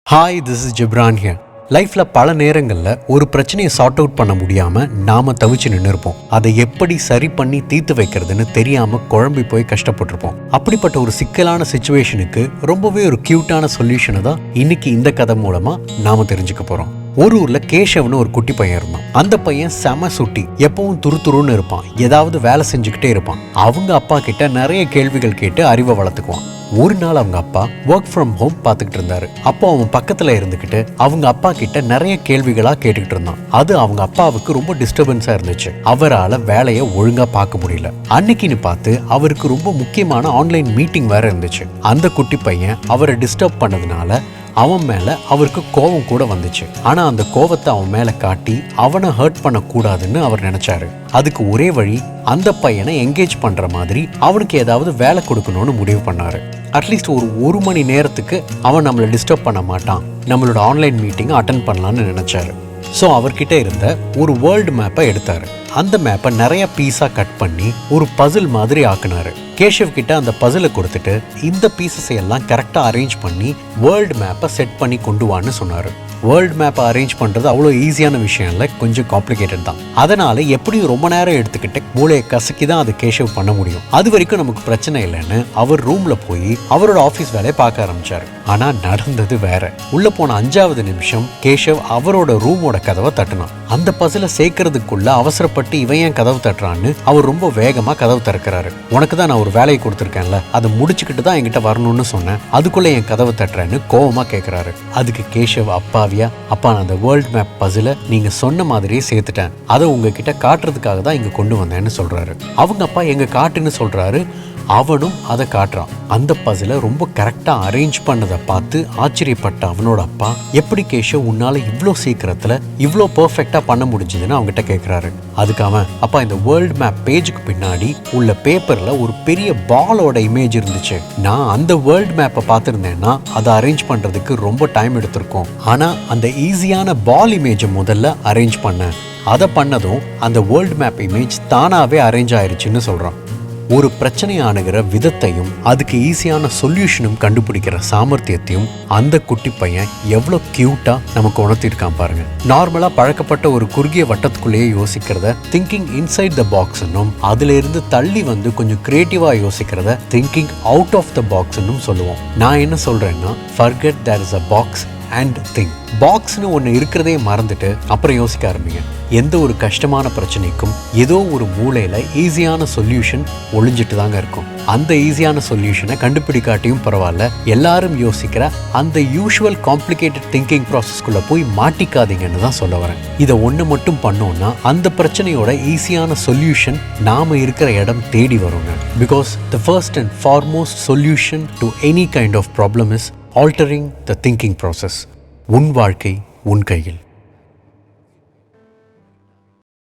Hi, this is Ghibran here. லைஃப்பில் பல நேரங்களில் ஒரு பிரச்சனையை சார்ட் அவுட் பண்ண முடியாமல் நாம் தவிச்சு நின்று இருப்போம். அதை எப்படி சரி பண்ணி தீர்த்து வைக்கிறதுன்னு தெரியாமல் குழம்பி போய் கஷ்டப்பட்டிருப்போம். அப்படிப்பட்ட ஒரு சிக்கலான சுச்சுவேஷனுக்கு ரொம்பவே ஒரு க்யூட்டான சொல்யூஷனை தான் இன்னைக்கு இந்த கதை மூலமாக நாம் தெரிஞ்சுக்க போகிறோம். ஒரு ஊர்ல கேஷவ்னு ஒரு குட்டி பையன் இருந்தான். அந்த பையன் செம சுட்டி, எப்பவும் துருத்துருன்னு இருப்பான், ஏதாவது வேலை செஞ்சுக்கிட்டே இருப்பான். அவங்க அப்பா கிட்ட நிறைய கேள்விகள் கேட்டு அறிவை வளர்த்துக்குவான். ஒரு நாள் அவங்க அப்பா ஒர்க் ஃப்ரம் ஹோம் பார்த்துக்கிட்டு இருந்தாரு. அப்போ அவன் பக்கத்துல இருந்துக்கிட்டு அவங்க அப்பா கிட்ட நிறைய கேள்விகளா கேட்டுக்கிட்டு இருந்தான். அது அவங்க அப்பாவுக்கு ரொம்ப டிஸ்டர்பன்ஸா இருந்துச்சு. அவரால் வேலையை ஒழுங்கா பார்க்க முடியல. அன்னைக்குன்னு பார்த்து அவருக்கு ரொம்ப முக்கியமான ஆன்லைன் மீட்டிங் வேற இருந்துச்சு. அந்த குட்டி பையன் அவரை டிஸ்டர்ப் பண்ணதுனால அவன் மேல அவருக்கு கோபம் கூட வந்துச்சு. ஆனா அந்த கோபத்தை அவன் மேல காட்டி அவனை ஹர்ட் பண்ண கூடாதுன்னு அவர் நினைச்சாரு. அதுக்கு ஒரே வழி அந்த பையனை என்கேஜ் பண்ற மாதிரி அவனுக்கு ஏதாவது வேலை கொடுக்கணும்னு முடிவு பண்ணாரு. அட்லீஸ்ட் ஒரு மணி நேரத்துக்கு அவன் நம்மளை டிஸ்டர்ப் பண்ண மாட்டான், நம்மளோட ஆன்லைன் மீட்டிங்கை அட்டென்ட் பண்ணலான்னு நினைச்சாரு. ஸோ அவர்கிட்ட இருந்த ஒரு வேர்ல்டு மேப்பை எடுத்தாரு. அந்த மேப்பை நிறைய பீஸா கட் பண்ணி ஒரு பசில் மாதிரி ஆக்குனாரு. கேஷவ் கிட்ட அந்த பசிலை கொடுத்துட்டு இந்த பீசஸை எல்லாம் கரெக்டாக அரேஞ்ச் பண்ணி வேர்ல்டு மேப்பை செட் பண்ணி கொண்டு வான்னு சொன்னாரு. வேர்ல்டு மேப்பை அரேஞ்ச் பண்ணுறது அவ்வளோ ஈஸியான விஷயம் இல்லை, கொஞ்சம் காம்ப்ளிகேட்டட் தான். அதனால எப்படியும் ரொம்ப நேரம் எடுத்துக்கிட்டு மூளையை கசக்கி தான் அதை கேஷவ் பண்ண முடியும். அது வரைக்கும் நமக்கு பிரச்சனை இல்லைன்னு அவர் ரூம்ல போய் அவரோட ஆஃபீஸ் வேலையை பார்க்க ஆரம்பிச்சாரு. ஆனா நடந்தது வேற. உள்ள போன 5வது நிமிஷம் கேஷவ் அவரோட ரூமோட கதவை தட்டினான். அந்த பசில சேர்க்கறதுக்குள்ள அவசரப்பட்டு இவன் ஏன் கதவு தட்டுறான்னு அவர் ரொம்ப வேகமா கதவு திறக்கிறாரு. உனக்கு தான் நான் ஒரு வேலையை கொடுத்துருக்கேன்ல, அதை முடிச்சுக்கிட்டு தான் என்கிட்ட வரணும்னு சொன்னேன், அதுக்குள்ள என் கதவை தட்டுறேன்னு கோவமா கேட்கிறாரு. அதுக்கு கேஷவ் அப்பாவியா, அப்பா நான் அந்த வேர்ல்ட் மேப் பசில நீங்க சொன்ன மாதிரியே சேர்த்துட்டேன், அதை உங்ககிட்ட காட்டுறதுக்காக தான் இங்க கொண்டு வந்தேன்னு சொல்றாரு. அவங்க அப்பா எங்க காட்டுன்னு சொல்றாரு. அவனும் அதை காட்டுறான். அந்த பசில ரொம்ப கரெக்டா அரேஞ்ச் பண்ணதை பார்த்து ஆச்சரியப்பட்ட அவனோட அப்பா, எப்படி கேஷவ் உன்னால இவ்வளோ சீக்கிரத்துல இவ்வளோ பெர்ஃபெக்டா பண்ண முடிஞ்சதுன்னு அவங்ககிட்ட கேட்கிறாரு. அதுக்கு அவன், அப்பா இந்த வேர்ல்ட் மேப் பேஜுக்கு பின்னாடி உள்ள பேப்பர்ல ஒரு பெரிய பாலோட இமேஜ் இருந்துச்சு. நான் அந்த வேர்ல்ட் மேப்பை பார்த்துருந்தேன்னா அதை அரேஞ்ச் பண்றதுக்கு ரொம்ப டைம் எடுத்திருக்கும். ஆனா அந்த ஈஸியான பால் இமேஜை முதல்ல அரேஞ்ச் பண்ணேன். அதை பண்ணதும் அந்த வேர்ல்ட் மேப் இமேஜ் தானாவே அரேஞ்ச் ஆயிருச்சுன்னு சொல்றான். ஒரு பிரச்சனையை அணுகிற விதத்தையும் அதுக்கு ஈஸியான சொல்யூஷனும் கண்டுபிடிக்கிற சாமர்த்தியத்தையும் அந்த குட்டி பையன் எவ்வளோ கியூட்டா நமக்கு உணர்த்திருக்கான் பாருங்க. நார்மலா பழக்கப்பட்ட ஒரு குறுகிய வட்டத்துக்குள்ளேயே யோசிக்கிறத திங்கிங் இன்சைட் த பாக்ஸ்னும், அதுல இருந்து தள்ளி வந்து கொஞ்சம் கிரியேட்டிவா யோசிக்கிறத திங்கிங் அவுட் ஆஃப் த பாக்ஸ்னும் சொல்லுவோம். நான் என்ன சொல்றேன்னா, forget there is a box and think. பாக்ஸ்னு ஒன்று இருக்கிறதே மறந்துட்டு அப்புறம் யோசிக்க ஆரம்பிங்க. எந்த ஒரு கஷ்டமான பிரச்சனைக்கும் ஏதோ ஒரு மூளையில ஈஸியான சொல்யூஷன் ஒளிஞ்சிட்டு தாங்க இருக்கும். அந்த ஈஸியான சொல்யூஷனை கண்டுபிடிக்காட்டியும் பரவாயில்ல, எல்லாரும் யோசிக்கிற அந்த யூஷுவல் காம்ப்ளிகேட்டட் திங்கிங் ப்ராசஸ்குள்ள போய் மாட்டிக்காதீங்கன்னு தான் சொல்ல வரேன். இதை ஒன்று மட்டும் பண்ணோம்னா அந்த பிரச்சனையோட ஈஸியான சொல்யூஷன் நாம இருக்கிற இடம் தேடி வருங்க. Because the first and foremost solution to any kind of problem is altering the thinking process. உன் வாழ்க்கை உன் கையில்.